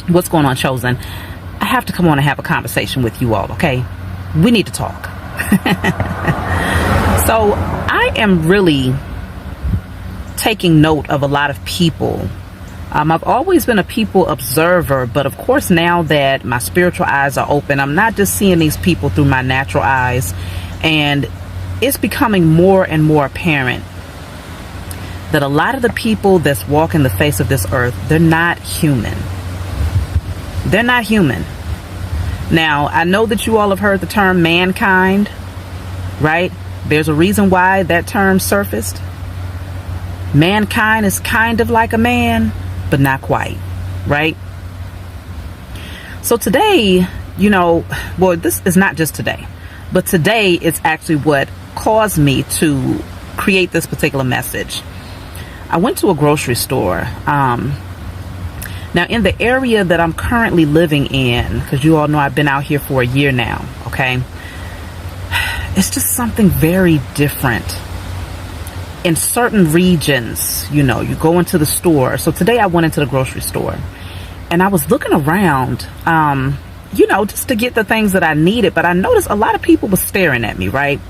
What's going on, Chosen? I have to come on and have a conversation with you all, okay? We need to talk. So I am really taking note of a lot of people. I've always been a people observer, but of course now that my spiritual eyes are open, I'm not just seeing these people through my natural eyes, and it's becoming more and more apparent that a lot of the people that's walking the face of this earth, they're not human. They're not human. Now, I know that you all have heard the term mankind, right? There's a reason why that term surfaced. Mankind is kind of like a man, but not quite, right? So today, well, this is not just today, but today is actually what caused me to create this particular message. I went to a grocery store. Now, in the area that I'm currently living in, because you all know I've been out here for a year now, okay? It's just something very different. In certain regions, you go into the store. So today I went into the grocery store and I was looking around, just to get the things that I needed. But I noticed a lot of people were staring at me, right?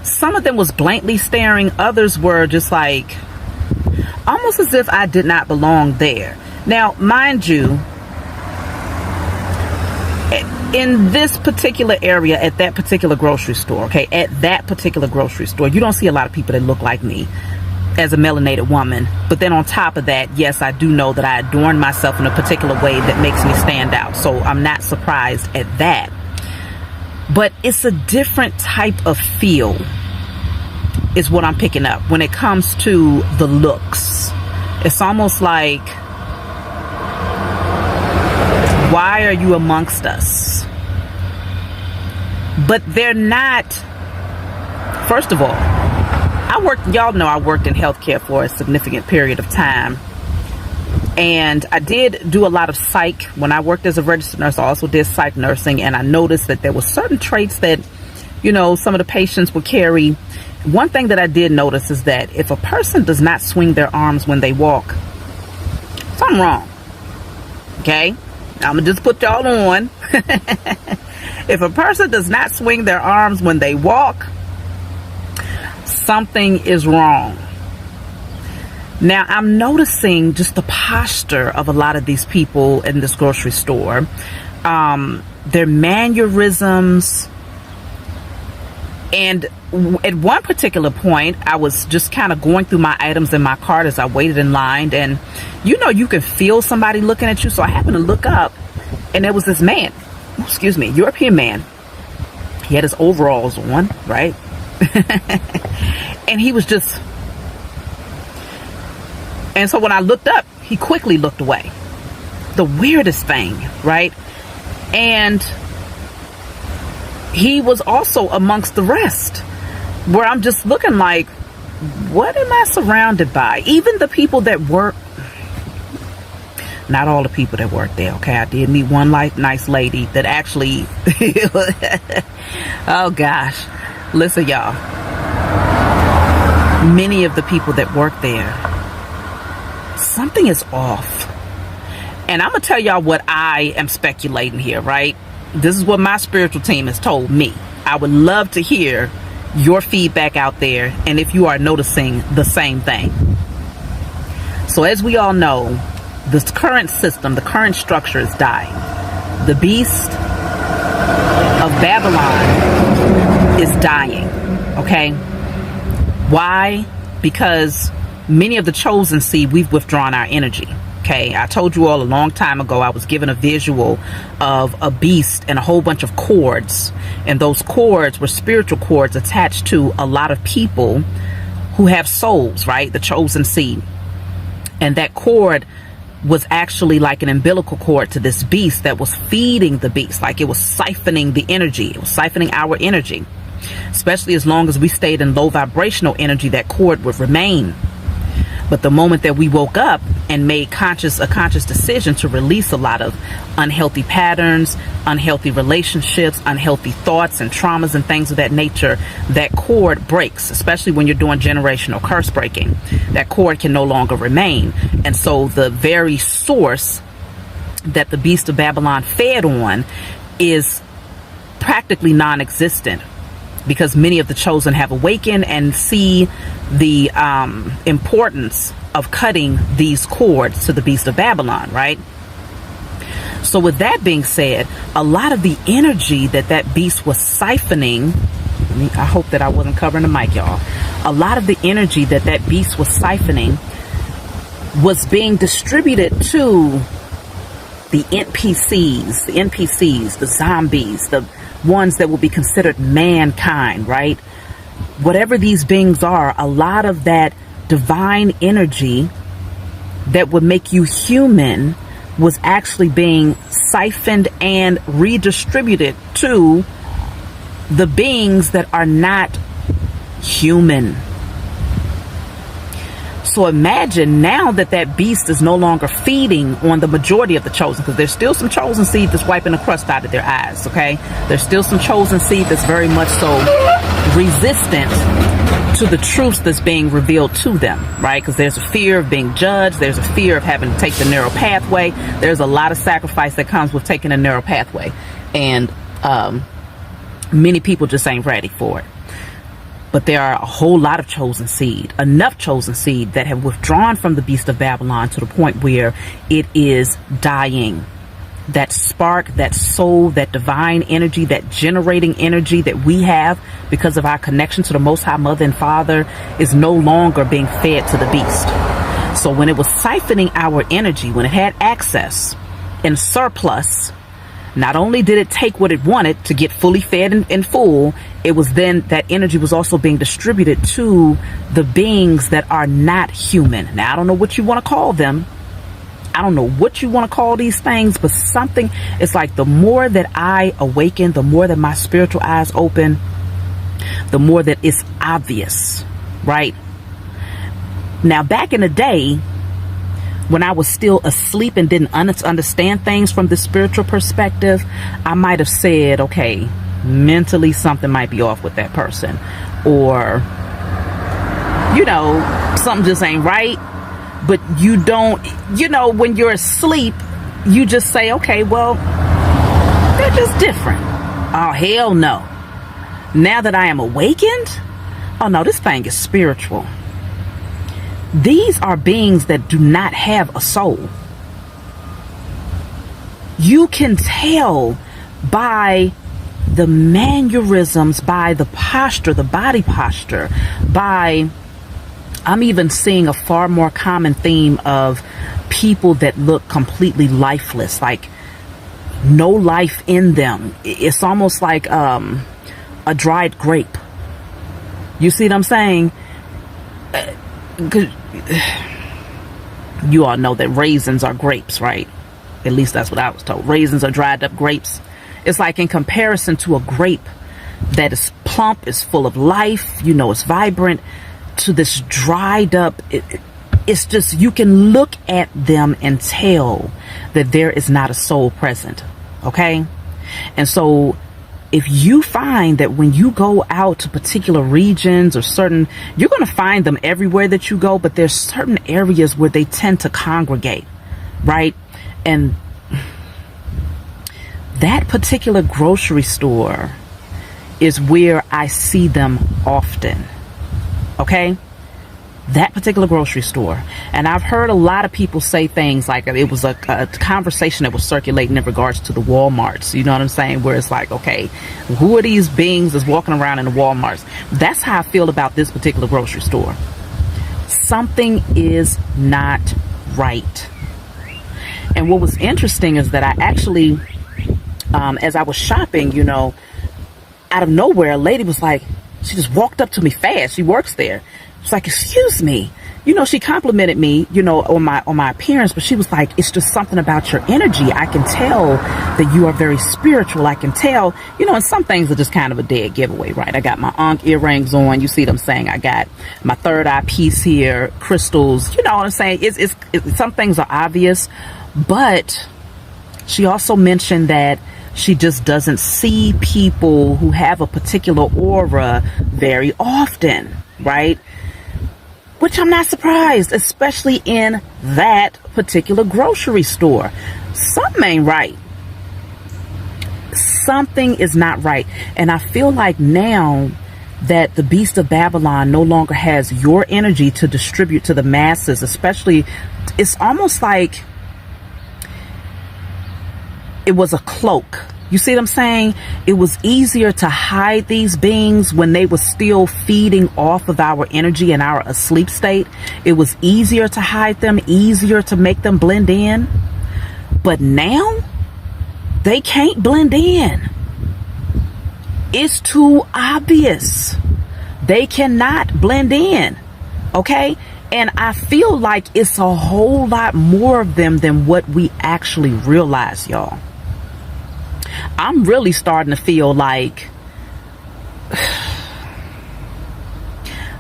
Some of them was blankly staring. Others were just like, almost as if I did not belong there. Now, mind you, in this particular area, at that particular grocery store, okay, at that particular grocery store, you don't see a lot of people that look like me as a melanated woman. But then on top of that, yes, I do know that I adorn myself in a particular way that makes me stand out. So I'm not surprised at that. But it's a different type of feel is what I'm picking up when it comes to the looks. It's almost like, why are you amongst us? But they're not. First of all, y'all know I worked in healthcare for a significant period of time. And I did do a lot of psych. When I worked as a registered nurse, I also did psych nursing. And I noticed that there were certain traits that, some of the patients would carry. One thing that I did notice is that if a person does not swing their arms when they walk, something wrong. Okay? I'm going to just put y'all on. If a person does not swing their arms when they walk, something is wrong. Now, I'm noticing just the posture of a lot of these people in this grocery store. Their mannerisms. And at one particular point, I was just kind of going through my items in my cart as I waited in line. And, you can feel somebody looking at you. So I happened to look up and there was this man, European man. He had his overalls on, right? And he was just. And so when I looked up, he quickly looked away. The weirdest thing, right? And he was also amongst the rest, where I'm just looking like, what am I surrounded by? Even the people that work, not all the people that work there, okay? I did meet one nice lady that actually, oh gosh, listen y'all, many of the people that work there, something is off. And I'm gonna tell y'all what I am speculating here, right? This is what my spiritual team has told me. I would love to hear your feedback out there and if you are noticing the same thing. So as we all know, this current system, the current structure is dying. The beast of Babylon is dying, okay? Why? Because many of the chosen seed, we've withdrawn our energy. Okay, I told you all a long time ago, I was given a visual of a beast and a whole bunch of cords. And those cords were spiritual cords attached to a lot of people who have souls, right? The chosen seed. And that cord was actually like an umbilical cord to this beast that was feeding the beast. Like it was siphoning the energy. It was siphoning our energy. Especially as long as we stayed in low vibrational energy, that cord would remain. But the moment that we woke up and made a conscious decision to release a lot of unhealthy patterns, unhealthy relationships, unhealthy thoughts and traumas and things of that nature, that cord breaks, especially when you're doing generational curse breaking. That cord can no longer remain. And so the very source that the beast of Babylon fed on is practically non-existent, because many of the chosen have awakened and see the importance of cutting these cords to the beast of Babylon, right? So with that being said, a lot of the energy that beast was siphoning, I hope that I wasn't covering the mic, y'all. A lot of the energy that beast was siphoning was being distributed to the NPCs, the zombies, the ones that will be considered mankind, right? Whatever these beings are, a lot of that divine energy that would make you human was actually being siphoned and redistributed to the beings that are not human. So imagine now that beast is no longer feeding on the majority of the chosen, because there's still some chosen seed that's wiping the crust out of their eyes, okay? There's still some chosen seed that's very much so resistant to the truths that's being revealed to them, right? Because there's a fear of being judged. There's a fear of having to take the narrow pathway. There's a lot of sacrifice that comes with taking a narrow pathway. And many people just ain't ready for it. But there are a whole lot of chosen seed, enough chosen seed that have withdrawn from the beast of Babylon to the point where it is dying. That spark, that soul, that divine energy, that generating energy that we have because of our connection to the Most High Mother and Father is no longer being fed to the beast. So when it was siphoning our energy, when it had access in surplus, not only did it take what it wanted to get fully fed and full, it was then that energy was also being distributed to the beings that are not human. Now, I don't know what you want to call them. I don't know what you want to call these things, but something, it's like the more that I awaken, the more that my spiritual eyes open, the more that it's obvious, right? Now, back in the day, when I was still asleep and didn't understand things from the spiritual perspective, I might have said, okay, mentally something might be off with that person. Or, you know, something just ain't right. But you don't, you know, when you're asleep, you just say, okay, well, they're just different. Oh, hell no. Now that I am awakened, oh no, this thing is spiritual. These are beings that do not have a soul. You can tell by the mannerisms, by the posture, the body posture, by, I'm even seeing a far more common theme of people that look completely lifeless, like no life in them. It's almost like a dried grape. You see what I'm saying? You all know that raisins are grapes, right? At least that's what I was told. Raisins are dried up grapes. It's like in comparison to a grape that is plump, is full of life, you know, it's vibrant, to this dried up, it's just, you can look at them and tell that there is not a soul present. Okay. And so if you find that when you go out to particular regions or certain, you're going to find them everywhere that you go, but there's certain areas where they tend to congregate, right? And that particular grocery store is where I see them often. Okay? That particular grocery store. And I've heard a lot of people say things like, it was a conversation that was circulating in regards to the Walmarts. You know what I'm saying? Where it's like, okay, who are these beings that's walking around in the Walmarts? That's how I feel about this particular grocery store. Something is not right. And what was interesting is that I actually, as I was shopping, you know, out of nowhere, a lady was like, she just walked up to me fast. She works there. She's like, excuse me, she complimented me, on my appearance, but she was like, it's just something about your energy. I can tell that you are very spiritual. I can tell, and some things are just kind of a dead giveaway, right? I got my Ankh earrings on. You see what I'm saying? I got my third eye piece here, crystals. You know what I'm saying? It's some things are obvious, but she also mentioned that she just doesn't see people who have a particular aura very often, right? Which I'm not surprised, especially in that particular grocery store. Something ain't right. Something is not right. And I feel like now that the beast of Babylon no longer has your energy to distribute to the masses, especially, it's almost like it was a cloak. You see what I'm saying? It was easier to hide these beings when they were still feeding off of our energy in our asleep state. It was easier to hide them, easier to make them blend in. But now, they can't blend in. It's too obvious. They cannot blend in. Okay? And I feel like it's a whole lot more of them than what we actually realize, y'all. I'm really starting to feel like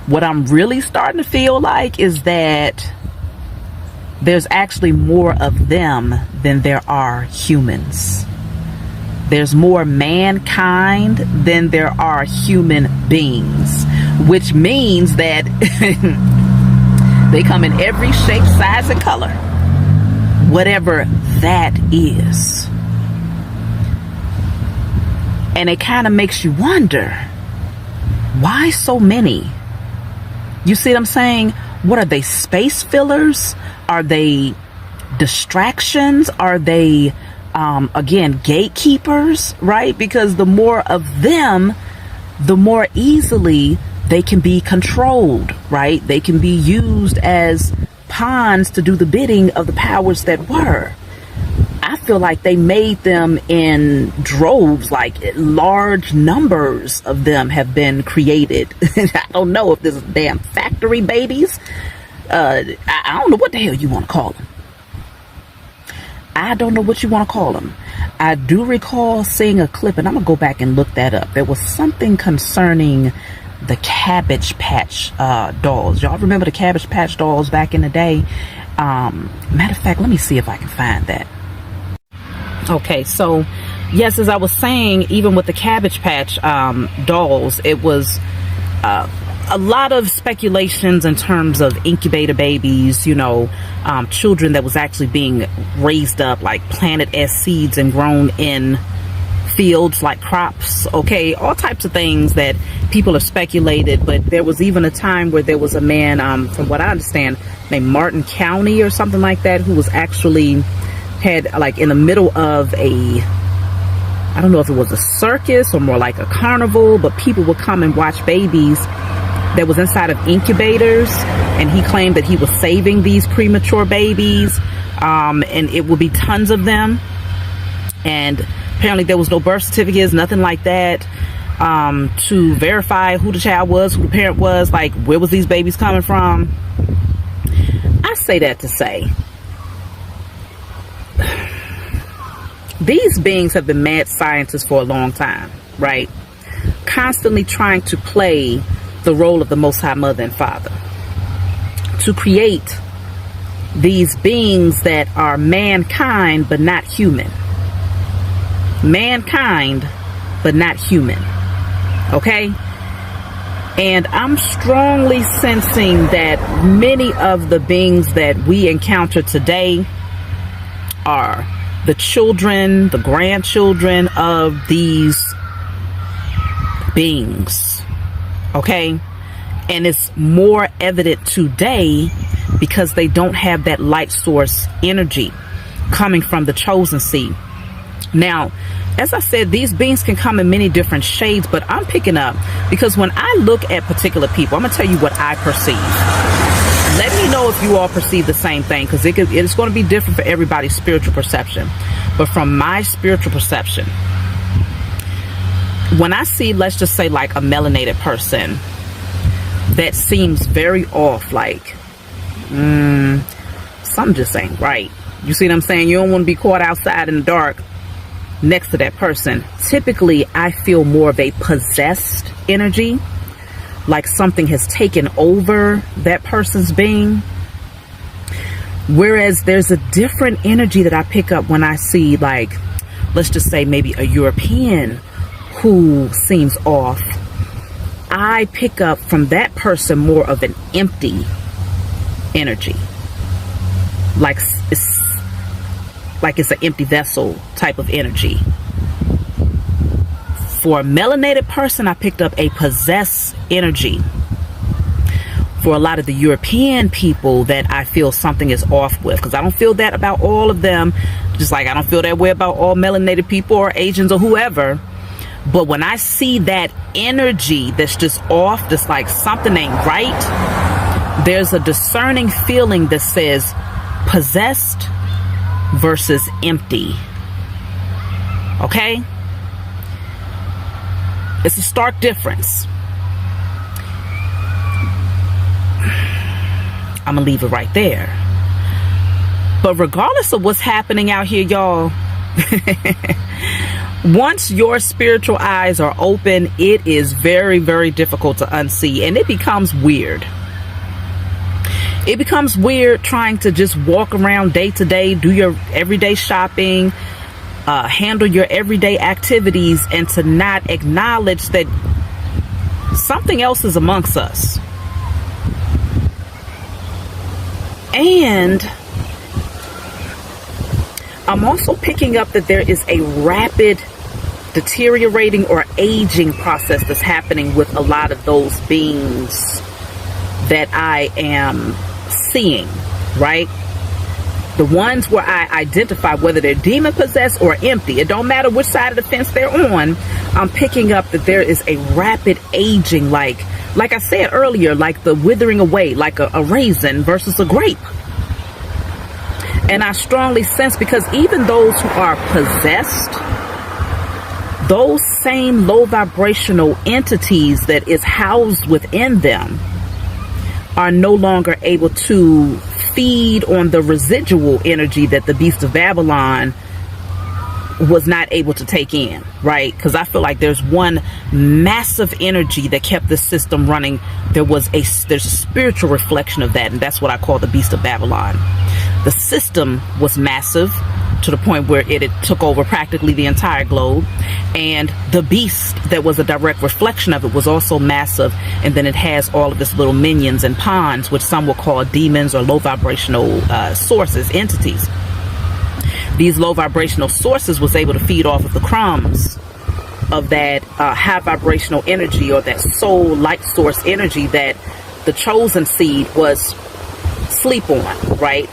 what I'm really starting to feel like is that there's actually more of them than there are humans. There's more mankind than there are human beings, which means that they come in every shape, size, and color, whatever that is. And it kind of makes you wonder, why so many? You see what I'm saying? What are they, space fillers? Are they distractions? Are they, again, gatekeepers, right? Because the more of them, the more easily they can be controlled, right? They can be used as pawns to do the bidding of the powers that were. I feel like they made them in droves, like large numbers of them have been created. I don't know if this is damn factory babies. I don't know what the hell you want to call them. I don't know what you want to call them. I do recall seeing a clip, and I'm going to go back and look that up. There was something concerning the Cabbage Patch dolls. Y'all remember the Cabbage Patch dolls back in the day? Matter of fact, let me see if I can find that. Okay, so yes, as I was saying, even with the Cabbage Patch dolls, it was a lot of speculations in terms of incubator babies, children that was actually being raised up, like planted as seeds and grown in fields like crops. Okay, all types of things that people have speculated. But there was even a time where there was a man, from what I understand, named Martin County or something like that, who was actually had, like, in the middle of I don't know if it was a circus or more like a carnival, but people would come and watch babies that was inside of incubators, and he claimed that he was saving these premature babies, and it would be tons of them, and apparently there was no birth certificates, nothing like that, to verify who the child was, who the parent was, like where was these babies coming from. I say that to say, these beings have been mad scientists for a long time, right? Constantly trying to play the role of the Most High Mother and Father, to create these beings that are mankind but not human. Mankind but not human. Okay? And I'm strongly sensing that many of the beings that we encounter today are the children, the grandchildren of these beings. Okay? And it's more evident today because they don't have that light source energy coming from the chosen seed. Now, as I said, these beings can come in many different shades, but I'm picking up because when I look at particular people, I'm going to tell you what I perceive. Let me know if you all perceive the same thing, because it's going to be different for everybody's spiritual perception. But from my spiritual perception, when I see, let's just say, like a melanated person that seems very off, like Something just ain't right. You see what I'm saying? You don't want to be caught outside in the dark next to that person. Typically, I feel more of a possessed energy, like something has taken over that person's being. Whereas there's a different energy that I pick up when I see, like, let's just say maybe a European who seems off. I pick up from that person more of an empty energy. Like it's an empty vessel type of energy. For a melanated person, I picked up a possessed energy. For a lot of the European people that I feel something is off with, because I don't feel that about all of them, just like I don't feel that way about all melanated people or Asians or whoever. But when I see that energy that's just off, that's like something ain't right, there's a discerning feeling that says possessed versus empty. Okay? It's a stark difference. I'm gonna leave it right there. But regardless of what's happening out here, y'all, once your spiritual eyes are open, it is very, very difficult to unsee, and it becomes weird. It becomes weird trying to just walk around day to day, do your everyday shopping, handle your everyday activities, and to not acknowledge that something else is amongst us. And I'm also picking up that there is a rapid deteriorating or aging process that's happening with a lot of those beings that I am seeing, right? The ones where I identify whether they're demon possessed or empty, it don't matter which side of the fence they're on, I'm picking up that there is a rapid aging, like I said earlier, like the withering away, like a raisin versus a grape. And I strongly sense, because even those who are possessed, those same low vibrational entities that is housed within them are no longer able to feed on the residual energy that the beast of Babylon was not able to take in, right? Because I feel like there's one massive energy that kept the system running. There's a spiritual reflection of that, and that's what I call the beast of Babylon. The system was massive to the point where it took over practically the entire globe, and the beast that was a direct reflection of it was also massive. And then it has all of its little minions and pawns, which some will call demons or low vibrational sources, entities. These low vibrational sources was able to feed off of the crumbs of that high vibrational energy, or that soul light source energy that the chosen seed was sleep on, right?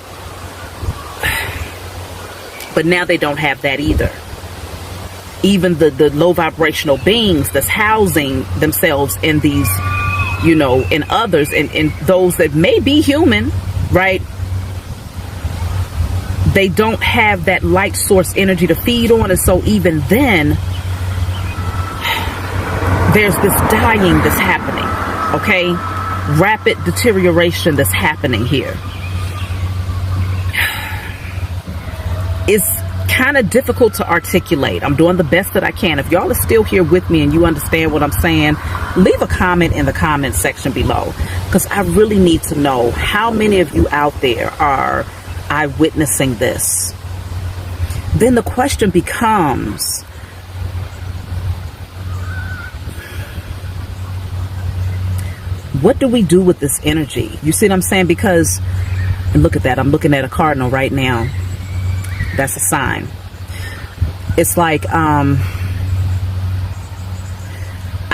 But now they don't have that either. Even the low vibrational beings that's housing themselves in these, in others, and those that may be human, right? They don't have that light source energy to feed on. And so even then, there's this dying that's happening, okay? Rapid deterioration that's happening here. It's kind of difficult to articulate. I'm doing the best that I can. If y'all are still here with me and you understand what I'm saying, leave a comment in the comment section below, because I really need to know how many of you out there are eyewitnessing this. Then the question becomes, what do we do with this energy? You see what I'm saying? Because, and look at that, I'm looking at a cardinal right now. That's a sign. It's like, I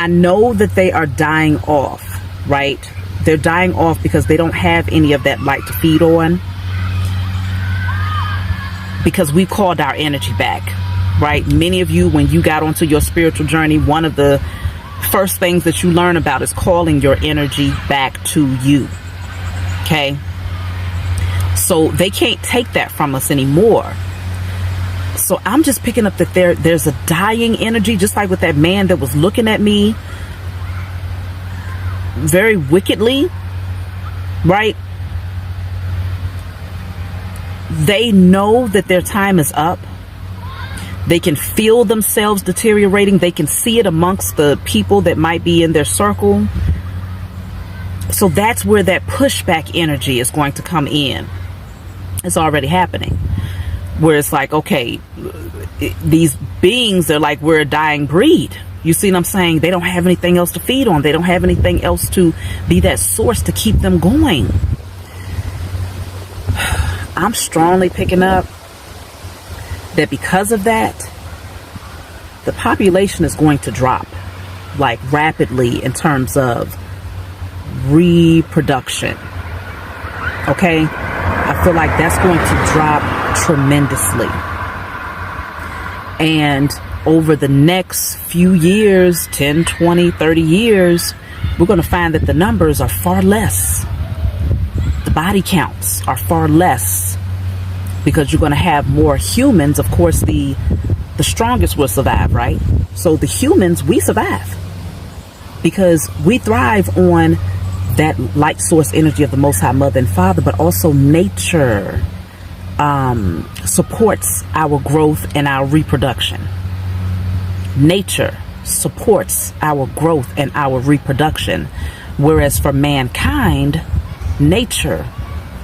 know that they are dying off, right? They're dying off because they don't have any of that light to feed on. Because we called our energy back, right? Many of you, when you got onto your spiritual journey, one of the first things that you learn about is calling your energy back to you. Okay? So they can't take that from us anymore. So I'm just picking up that there's a dying energy, just like with that man that was looking at me very wickedly, right? they know that their time is up. They can feel themselves deteriorating. They can see it amongst the people that might be in their circle. So that's where that pushback energy is going to come in. It's already happening. Where it's like, okay, these beings, they're like, we're a dying breed. You see what I'm saying? They don't have anything else to feed on. They don't have anything else to be that source to keep them going. I'm strongly picking up that because of that, the population is going to drop like rapidly in terms of reproduction. Okay? I feel like that's going to drop tremendously. And over the next few years, 10, 20, 30 years, we're going to find that the numbers are far less. The body counts are far less because you're going to have more humans. Of course, the strongest will survive, right? So the humans, we survive because we thrive on that light source energy of the Most High Mother and Father, but also nature supports our growth and our reproduction. Nature supports our growth and our reproduction, whereas for mankind, nature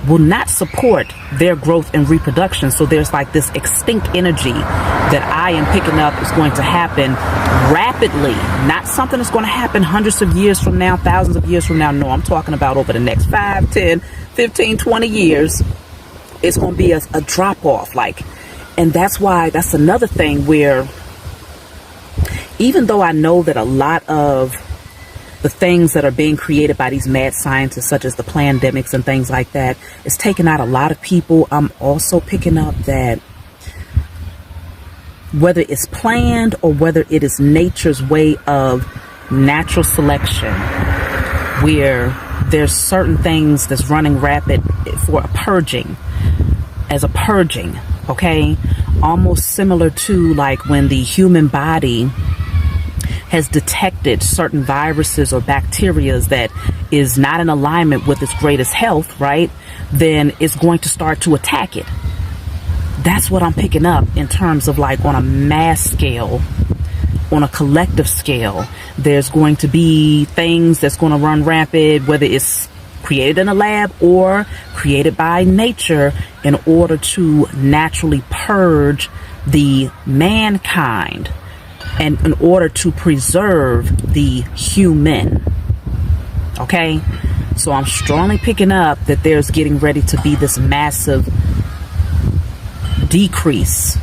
will not support their growth and reproduction. So there's like this extinct energy that I am picking up is going to happen rapidly. Not something that's going to happen hundreds of years from now, thousands of years from now. No, I'm talking about over the next 5, 10, 15, 20 years. It's going to be a drop off. And that's why that's another thing where even though I know that a lot of the things that are being created by these mad scientists, such as the pandemics and things like that, is taking out a lot of people, I'm also picking up that whether it's planned or whether it is nature's way of natural selection, where there's certain things that's running rapid for a purging, okay? Almost similar to like when the human body has detected certain viruses or bacterias that is not in alignment with its greatest health, right? Then it's going to start to attack it. That's what I'm picking up in terms of like on a mass scale, on a collective scale. There's going to be things that's going to run rapid, whether it's created in a lab or created by nature in order to naturally purge the mankind and in order to preserve the human. Okay? So I'm strongly picking up that there's getting ready to be this massive decrease.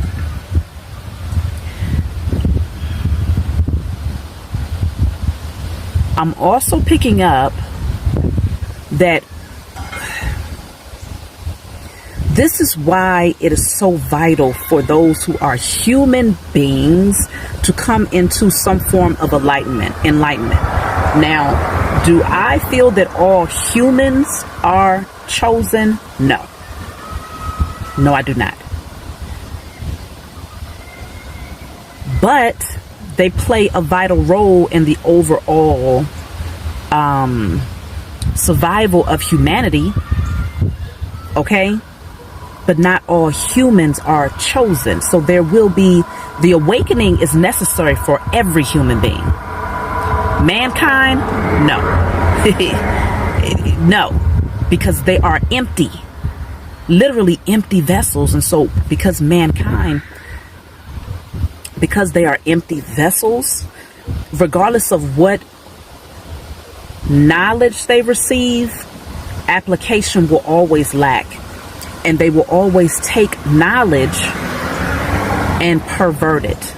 I'm also picking up that this is why it is so vital for those who are human beings to come into some form of enlightenment. Now, do I feel that all humans are chosen? No. No, I do not. But they play a vital role in the overall survival of humanity. Okay? But not all humans are chosen. So there will be, the awakening is necessary for every human being. Mankind, no. No. Because they are empty. Literally empty vessels. And so because they are empty vessels, regardless of what knowledge they receive, application will always lack. And they will always take knowledge and pervert it.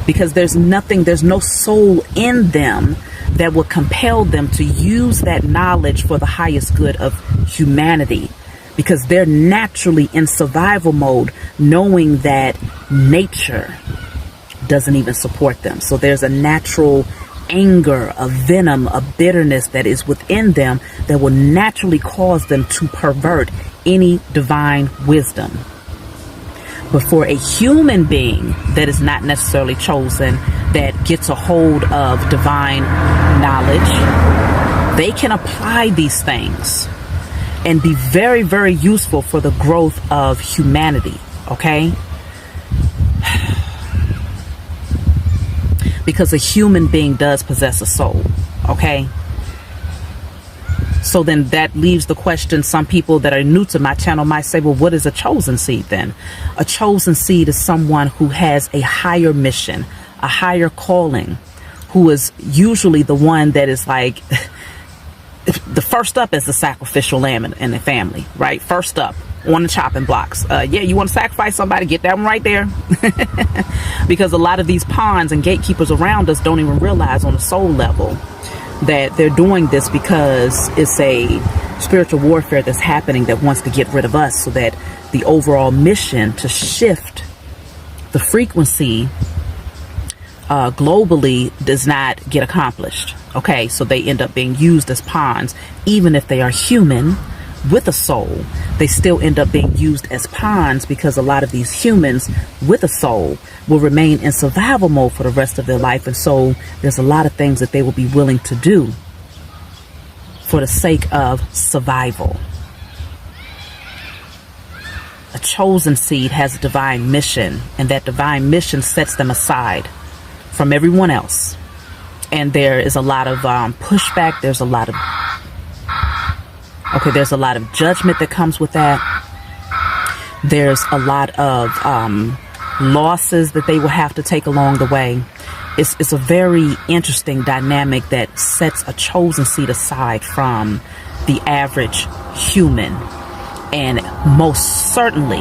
Because there's no soul in them that will compel them to use that knowledge for the highest good of humanity. Because they're naturally in survival mode, knowing that nature doesn't even support them. So there's a natural anger, a venom, a bitterness that is within them that will naturally cause them to pervert any divine wisdom. But for a human being that is not necessarily chosen, that gets a hold of divine knowledge, they can apply these things and be very, very useful for the growth of humanity. Okay? Because a human being does possess a soul. Okay? So then that leaves the question, some people that are new to my channel might say, well, what is a chosen seed then? A chosen seed is someone who has a higher mission, a higher calling, who is usually the one that is like the first up as the sacrificial lamb in the family, right? First up on the chopping blocks. Yeah, you want to sacrifice somebody, get that one right there. Because a lot of these pawns and gatekeepers around us don't even realize on a soul level that they're doing this because it's a spiritual warfare that's happening that wants to get rid of us, so that the overall mission to shift the frequency globally does not get accomplished. Okay, so they end up being used as pawns. Even if they are human with a soul, they still end up being used as pawns, because a lot of these humans with a soul will remain in survival mode for the rest of their life. And so there's a lot of things that they will be willing to do for the sake of survival. A chosen seed has a divine mission, and that divine mission sets them aside from everyone else. And there is a lot of pushback. There's a lot of judgment that comes with that. There's a lot of losses that they will have to take along the way. It's a very interesting dynamic that sets a chosen seed aside from the average human, and most certainly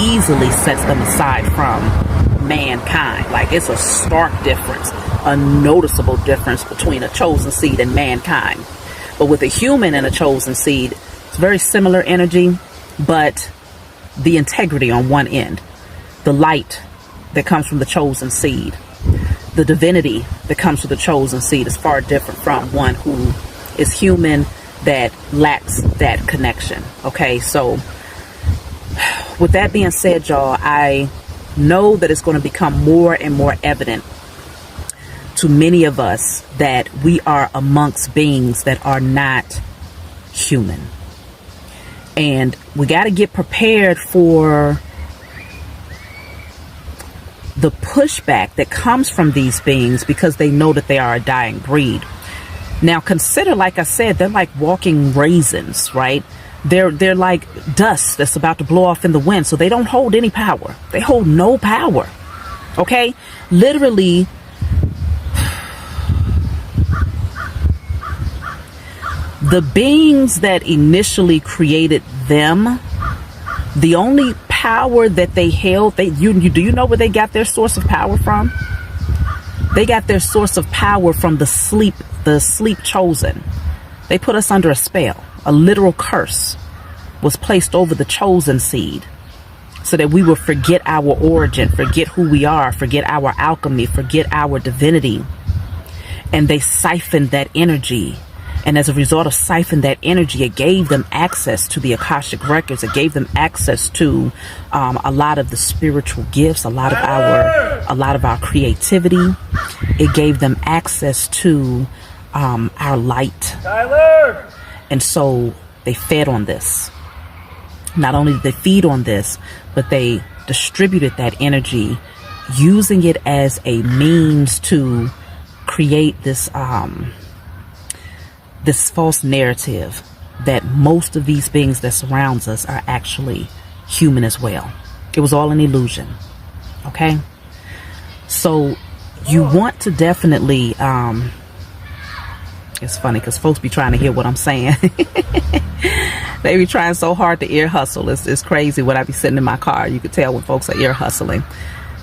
easily sets them aside from mankind. Like, it's a stark difference, a noticeable difference between a chosen seed and mankind. But with a human and a chosen seed, it's very similar energy, but the integrity on one end, the light that comes from the chosen seed, the divinity that comes from the chosen seed is far different from one who is human that lacks that connection. Okay, so with that being said, y'all, I know that it's going to become more and more evident to many of us that we are amongst beings that are not human. And we got to get prepared for the pushback that comes from these beings, because they know that they are a dying breed. Now consider, like I said, they're like walking raisins, right? They're like dust that's about to blow off in the wind. So they don't hold any power. They hold no power. Okay? Literally, the beings that initially created them, the only power that they held, do you know where they got their source of power from? They got their source of power from the sleep chosen. They put us under a spell. A literal curse was placed over the chosen seed, so that we will forget our origin, forget who we are, forget our alchemy, forget our divinity. And they siphoned that energy. And as a result of siphoning that energy, it gave them access to the Akashic records. It gave them access to a lot of the spiritual gifts, a lot of our creativity. It gave them access to our light. And so they fed on this. Not only did they feed on this, but they distributed that energy, using it as a means to create this false narrative that most of these beings that surrounds us are actually human as well. It was all an illusion. Okay? So you want to definitely, it's funny because folks be trying to hear what I'm saying. They be trying so hard to ear hustle. It's crazy when I be sitting in my car. You could tell when folks are ear hustling.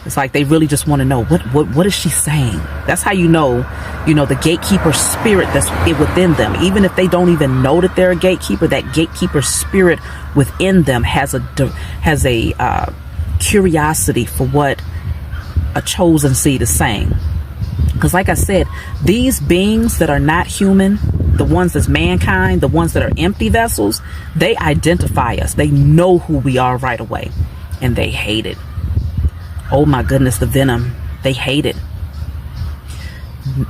It's like they really just want to know what is she saying. That's how you know the gatekeeper spirit that's within them. Even if they don't even know that they're a gatekeeper, that gatekeeper spirit within them has a curiosity for what a chosen seed is saying. Because like I said, these beings that are not human, the ones that's mankind, the ones that are empty vessels, they identify us. They know who we are right away, and they hate it. Oh my goodness, the venom. They hate it.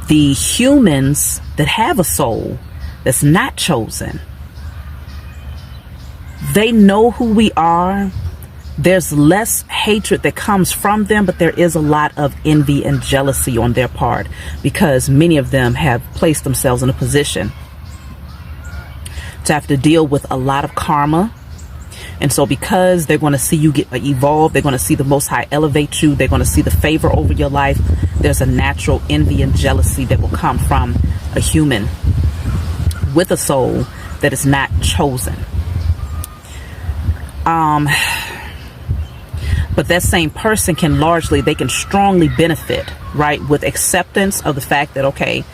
The humans that have a soul that's not chosen, They know who we are. There's less hatred that comes from them, but there is a lot of envy and jealousy on their part because many of them have placed themselves in a position to have to deal with a lot of karma. And so because they're going to see you get evolved, they're going to see the Most High elevate you, they're going to see the favor over your life, there's a natural envy and jealousy that will come from a human with a soul that is not chosen. But that same person they can strongly benefit, right, with acceptance of the fact that, okay,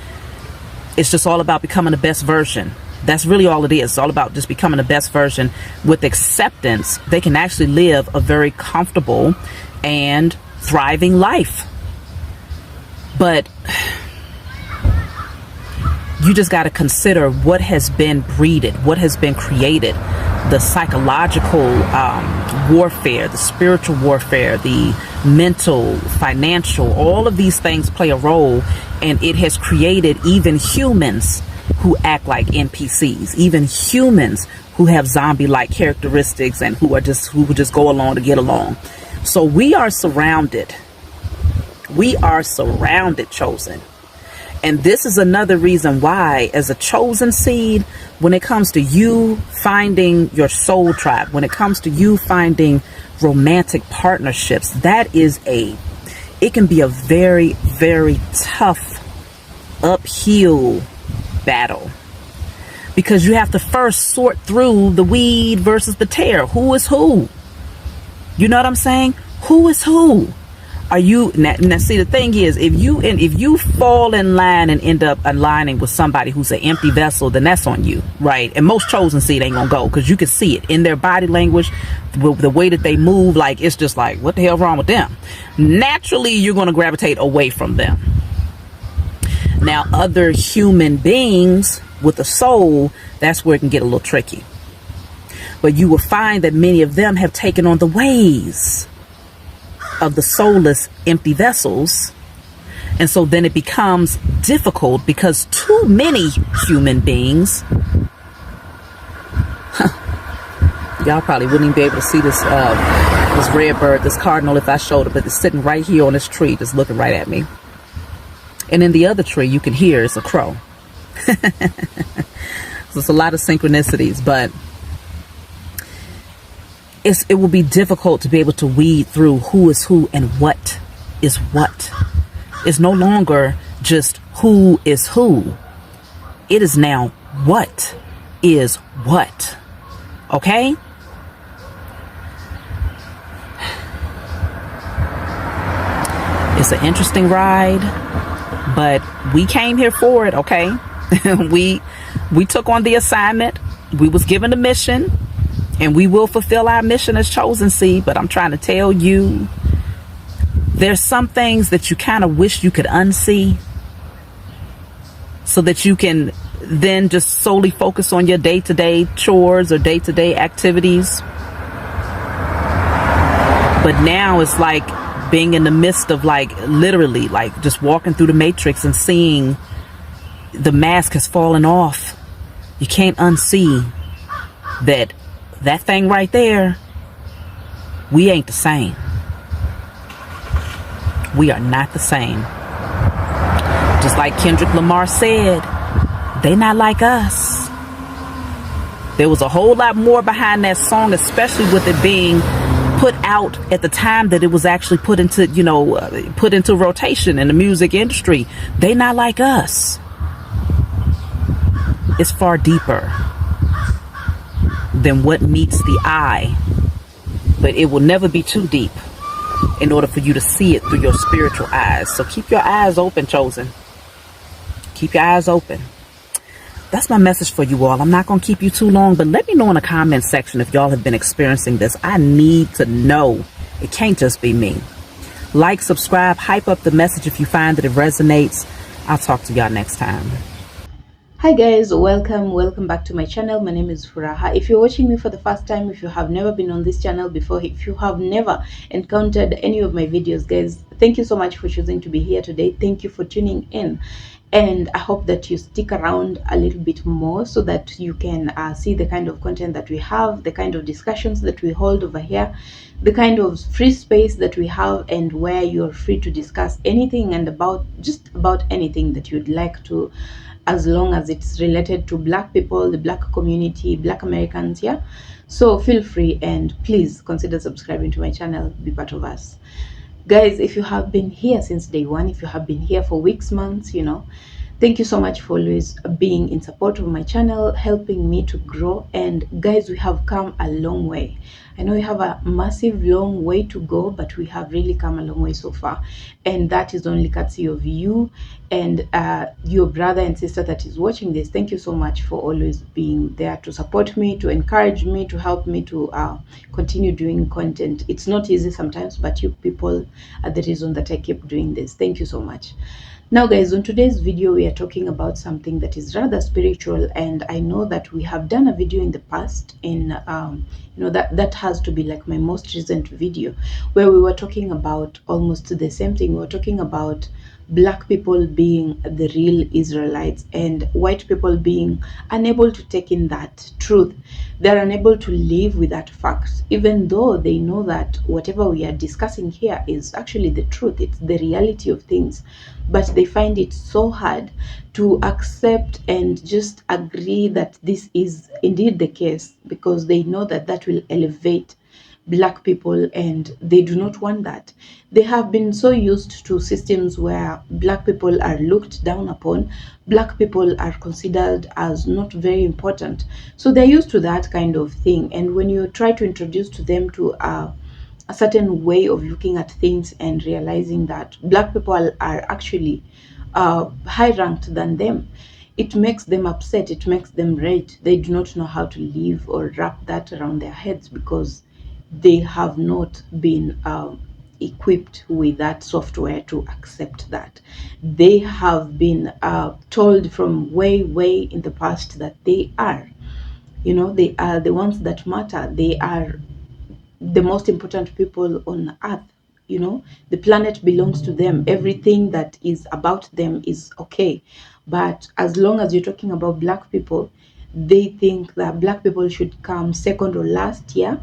it's just all about becoming the best version. That's really all it is. It's all about just becoming the best version. With acceptance, they can actually live a very comfortable and thriving life. But you just got to consider what has been breeded, what has been created, the psychological warfare, the spiritual warfare, the mental, financial, all of these things play a role, and it has created even humans who act like NPCs, even humans who have zombie-like characteristics and who would just go along to get along. So we are surrounded, chosen. And this is another reason why, as a chosen seed, when it comes to you finding your soul tribe, when it comes to you finding romantic partnerships, it can be a very, very tough uphill battle. Because you have to first sort through the weed versus the tare. Who is who? You know what I'm saying? Who is who? Are you now? See, the thing is, if you fall in line and end up aligning with somebody who's an empty vessel, then that's on you, right? And most chosen seed ain't gonna go, because you can see it in their body language, the way that they move. Like, it's just like, what the hell wrong with them? Naturally, you're gonna gravitate away from them. Now, other human beings with a soul, that's where it can get a little tricky. But you will find that many of them have taken on the ways of the soulless empty vessels. And so then it becomes difficult, because too many human beings, y'all probably wouldn't even be able to see this red bird, this cardinal, if I showed it, but it's sitting right here on this tree just looking right at me. And in the other tree you can hear it's a crow. So it's a lot of synchronicities, but it will be difficult to be able to weed through who is who and what is what. It's no longer just who is who. It is now what is what. Okay? It's an interesting ride, but we came here for it, okay? we took on the assignment. We was given a mission. And we will fulfill our mission as chosen seed. But I'm trying to tell you, there's some things that you kind of wish you could unsee, so that you can then just solely focus on your day-to-day chores or day-to-day activities. But now it's like being in the midst of, like, literally, like, just walking through the matrix and seeing the mask has fallen off. You can't unsee that thing right there. We ain't the same. We are not the same. Just like Kendrick Lamar said, they not like us. There was a whole lot more behind that song, especially with it being put out at the time that it was actually put into rotation in the music industry. They not like us. It's far deeper than what meets the eye, but it will never be too deep in order for you to see it through your spiritual eyes. So keep your eyes open, chosen. Keep your eyes open. That's my message for you all. I'm not going to keep you too long, but let me know in the comment section if y'all have been experiencing this. I need to know. It can't just be me. Like, subscribe, hype up the message if you find that it resonates. I'll talk to y'all next time. Hi guys, welcome back to my channel. My name is Furaha. If you're watching me for the first time, if you have never been on this channel before, if you have never encountered any of my videos, guys, thank you so much for choosing to be here today. Thank you for tuning in. And I hope that you stick around a little bit more so that you can see the kind of content that we have, the kind of discussions that we hold over here, the kind of free space that we have, and where you're free to discuss anything and about just about anything that you'd like to, as long as it's related to Black people, the Black community, Black Americans. Yeah, so feel free and please consider subscribing to my channel, be part of us. Guys, if you have been here since day one, if you have been here for weeks, months, thank you so much for always being in support of my channel, helping me to grow. And guys, we have come a long way. I know we have a massive long way to go, but we have really come a long way so far, and that is only courtesy of you and your brother and sister that is watching this. Thank you so much for always being there to support me, to encourage me, to help me to continue doing content. It's not easy sometimes, but you people are the reason that I keep doing this. Thank you so much. Now guys, on today's video we are talking about something that is rather spiritual, and I know that we have done a video in the past in that has to be like my most recent video, where we were talking about almost the same thing. We were talking about Black people being the real Israelites and white people being unable to take in that truth. They're unable to live with that fact, even though they know that whatever we are discussing here is actually the truth, it's the reality of things. But they find it so hard to accept and just agree that this is indeed the case, because they know that that will elevate Black people, and they do not want that. They have been so used to systems where Black people are looked down upon, Black people are considered as not very important. So they're used to that kind of thing. And when you try to introduce to them to a certain way of looking at things and realizing that Black people are actually high ranked than them, it makes them upset, it makes them rage. They do not know how to live or wrap that around their heads, because they have not been equipped with that software to accept that. They have been told from way in the past that they are, they are the ones that matter. They are the most important people on earth. The planet belongs to them. Everything that is about them is okay. But as long as you're talking about Black people, they think that Black people should come second or last. Yeah,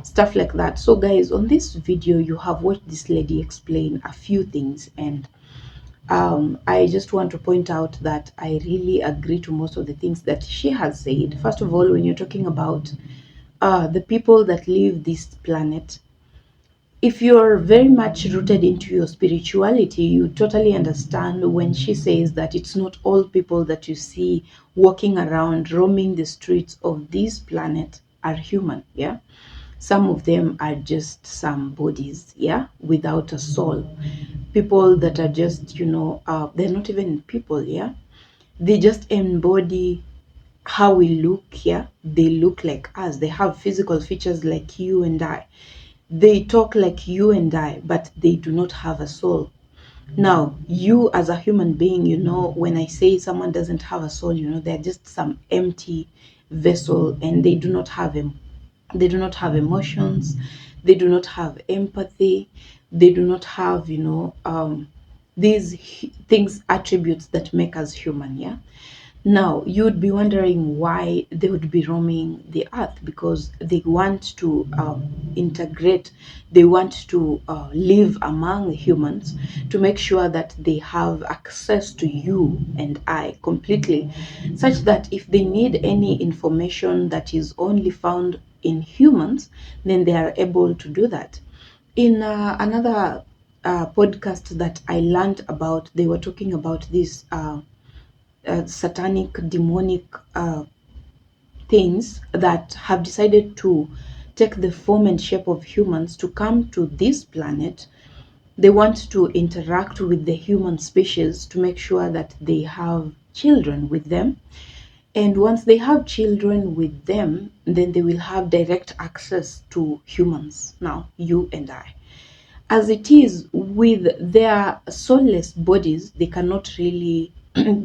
stuff like that. So guys, on this video you have watched this lady explain a few things, and I just want to point out that I really agree to most of the things that she has said. First of all, when you're talking about the people that live this planet, if you're very much rooted into your spirituality, you totally understand when she says that it's not all people that you see walking around, roaming the streets of this planet are human. Yeah. Some of them are just some bodies, yeah, without a soul. People that are just, they're not even people, yeah. They just embody how we look, yeah. They look like us. They have physical features like you and I. They talk like you and I, but they do not have a soul. Now, you as a human being, when I say someone doesn't have a soul, they're just some empty vessel, and they do not have emotions, they do not have empathy, they do not have, these things, attributes that make us human, yeah. Now, you'd be wondering why they would be roaming the earth, because they want to integrate, they want to live among humans, to make sure that they have access to you and I completely, such that if they need any information that is only found in humans, then they are able to do that. In another podcast that I learned about, they were talking about this. Satanic, demonic things that have decided to take the form and shape of humans to come to this planet. They want to interact with the human species to make sure that they have children with them. And once they have children with them, then they will have direct access to humans, now you and I. As it is, with their soulless bodies, they cannot really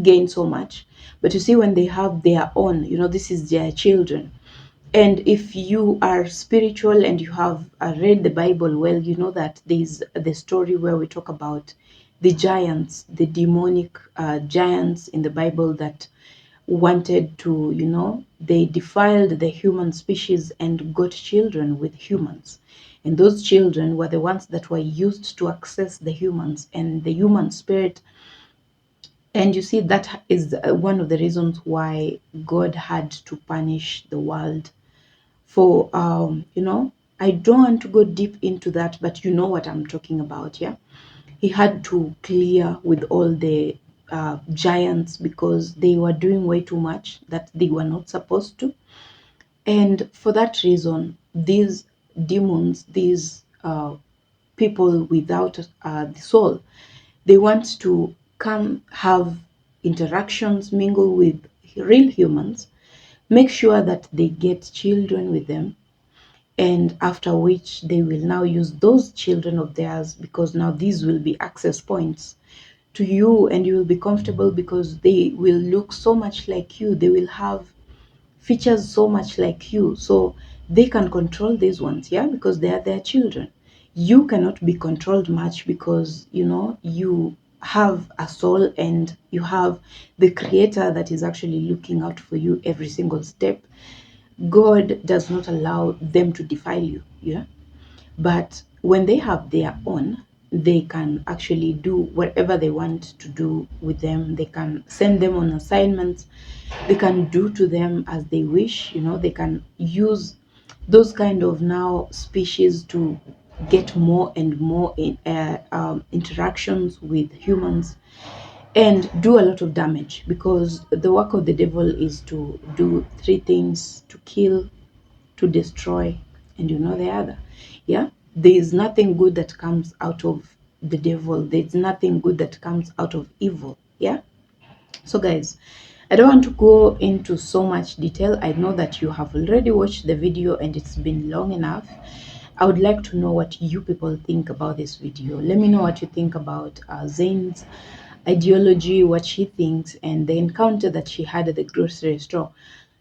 gain so much. But you see, when they have their own, this is their children. And if you are spiritual and you have read the Bible well, you know that there's the story where we talk about the giants, the demonic giants in the Bible that wanted to, they defiled the human species and got children with humans. And those children were the ones that were used to access the humans and the human spirit. And you see, that is one of the reasons why God had to punish the world for, I don't want to go deep into that, but you know what I'm talking about, yeah? He had to clear with all the giants because they were doing way too much that they were not supposed to. And for that reason, these demons, these people without the soul, they want to come have interactions, mingle with real humans, make sure that they get children with them, and after which they will now use those children of theirs, because now these will be access points to you, and you will be comfortable because they will look so much like you, they will have features so much like you, so they can control these ones, yeah, because they are their children. You cannot be controlled much because you have a soul and you have the creator that is actually looking out for you every single step. God does not allow them to defile you, yeah. But when they have their own, they can actually do whatever they want to do with them. They can send them on assignments. They can do to them as they wish. They can use those kind of now species to get more and more interactions with humans and do a lot of damage, because the work of the devil is to do three things: to kill, to destroy, and the other. Yeah, there is nothing good that comes out of the devil. There's nothing good that comes out of evil. Yeah. So guys, I don't want to go into so much detail. I know that you have already watched the video and it's been long enough. I would like to know what you people think about this video. Let me know what you think about Zane's ideology, what she thinks, and the encounter that she had at the grocery store.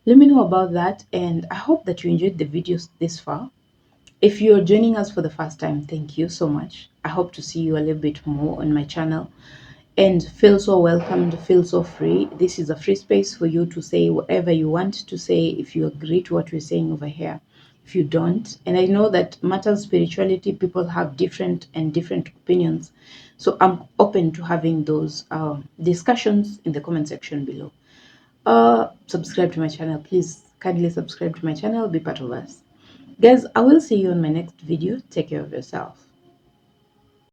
Let me know about that, and I hope that you enjoyed the videos this far. If you're joining us for the first time, thank you so much. I hope to see you a little bit more on my channel. And feel so welcomed, feel so free. This is a free space for you to say whatever you want to say, if you agree to what we're saying over here. If you don't, and I know that matters spirituality, people have different opinions. So I'm open to having those discussions in the comment section below. Subscribe to my channel, please. Kindly subscribe to my channel, be part of us. Guys, I will see you on my next video. Take care of yourself.